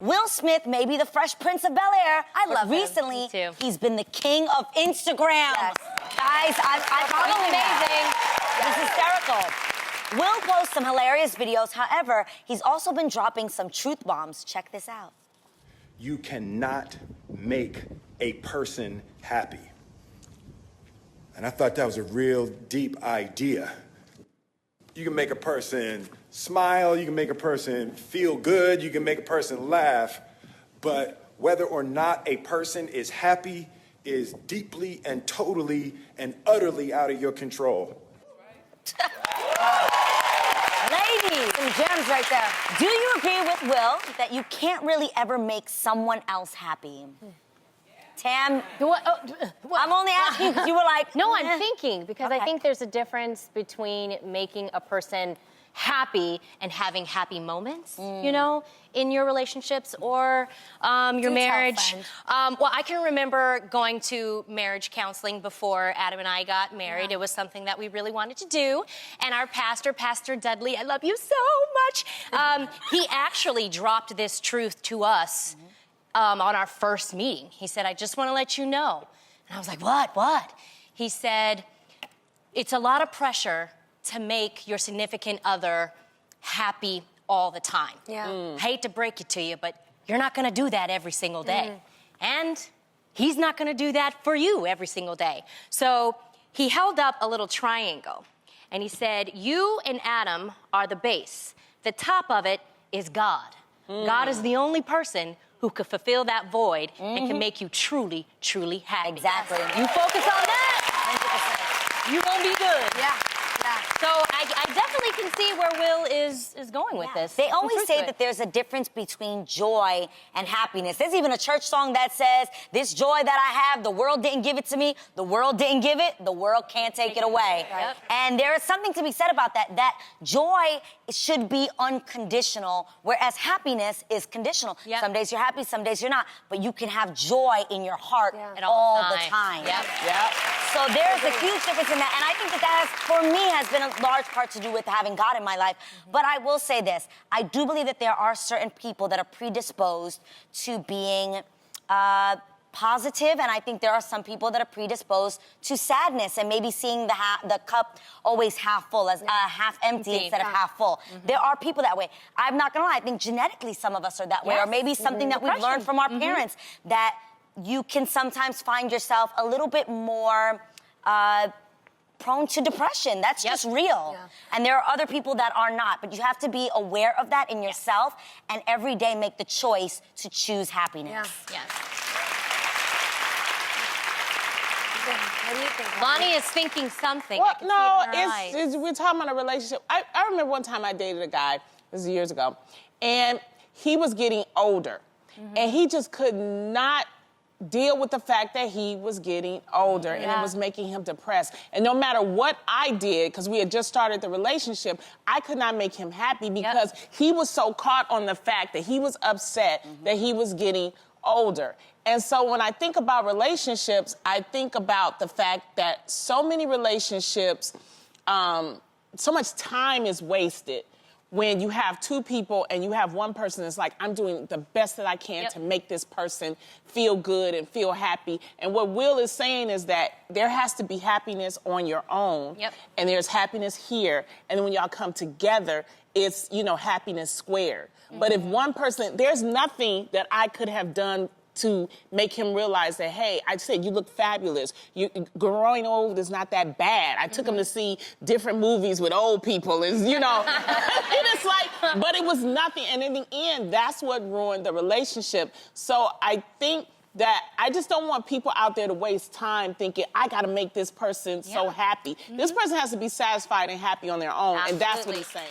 Will Smith may be the Fresh Prince of Bel-Air. I love him. Recently, Me too. he's been the king of Instagram. Yes. Guys, I follow him. Amazing. He's hysterical. Will posts some hilarious videos. However, he's also been dropping some truth bombs. Check this out. You cannot make a person happy. And I thought that was a real deep idea. You can make a person smile, you can make a person feel good, you can make a person laugh, but whether or not a person is happy is deeply and totally and utterly out of your control. Ladies, some gems right there. Do you agree with Will that you can't really ever make someone else happy? Tam, I'm only asking because you were like... No, I'm thinking, because Okay. I think there's a difference between making a person happy and having happy moments, you know, in your relationships or your marriage. Well, I can remember going to marriage counseling before Adam and I got married. It was something that we really wanted to do. And our pastor, Pastor Dudley, I love you so much, he actually dropped this truth to us on our first meeting. He said, I just want to let you know. And I was like, what? He said, it's a lot of pressure to make your significant other happy all the time. I hate to break it to you, but you're not gonna do that every single day. And he's not gonna do that for you every single day. So he held up a little triangle and he said, you and Adam are the base. The top of it is God. God is the only person who could fulfill that void and can make you truly, truly happy. Exactly. You focus on that, 100%. you're gonna be good. Yeah. So I definitely can see where Will is going with this. They always Some truth say to that it. there's a difference between joy and happiness. There's even a church song that says, this joy that I have, the world didn't give it to me, the world didn't give it, the world can't take it away. Yep. And there is something to be said about that joy should be unconditional, whereas happiness is conditional. Yep. Some days you're happy, some days you're not, but you can have joy in your heart At all all the time. Yep. So there's a huge difference in that, and I think that has, for me, has been a large part to do with having God in my life. But I will say this, I do believe that there are certain people that are predisposed to being positive, and I think there are some people that are predisposed to sadness and maybe seeing the cup always half full, as half empty instead of half full. There are people that way. I'm not gonna lie, I think genetically some of us are that way, or maybe something that we've learned from our parents, that you can sometimes find yourself a little bit more prone to depression. That's just real. And there are other people that are not, but you have to be aware of that in yourself and every day make the choice to choose happiness. What do you think? Lonnie is thinking something. Well, I can see it in her eyes. we're talking about a relationship. I remember one time I dated a guy, this was years ago, and he was getting older. And he just could not deal with the fact that he was getting older and it was making him depressed. And no matter what I did, because we had just started the relationship, I could not make him happy because he was so caught on the fact that he was upset that he was getting older. And so when I think about relationships, I think about the fact that so many relationships, so much time is wasted when you have two people and you have one person that's like, I'm doing the best that I can to make this person feel good and feel happy. And what Will is saying is that there has to be happiness on your own. And there's happiness here. And then when y'all come together, it's, you know, happiness squared. But if one person, there's nothing that I could have done to make him realize that, hey, I said, you look fabulous. Growing old is not that bad. I took him to see different movies with old people, and you know, it's like, but it was nothing. And in the end, that's what ruined the relationship. So I think that I just don't want people out there to waste time thinking, I gotta make this person so happy. This person has to be satisfied and happy on their own, and that's what he's saying.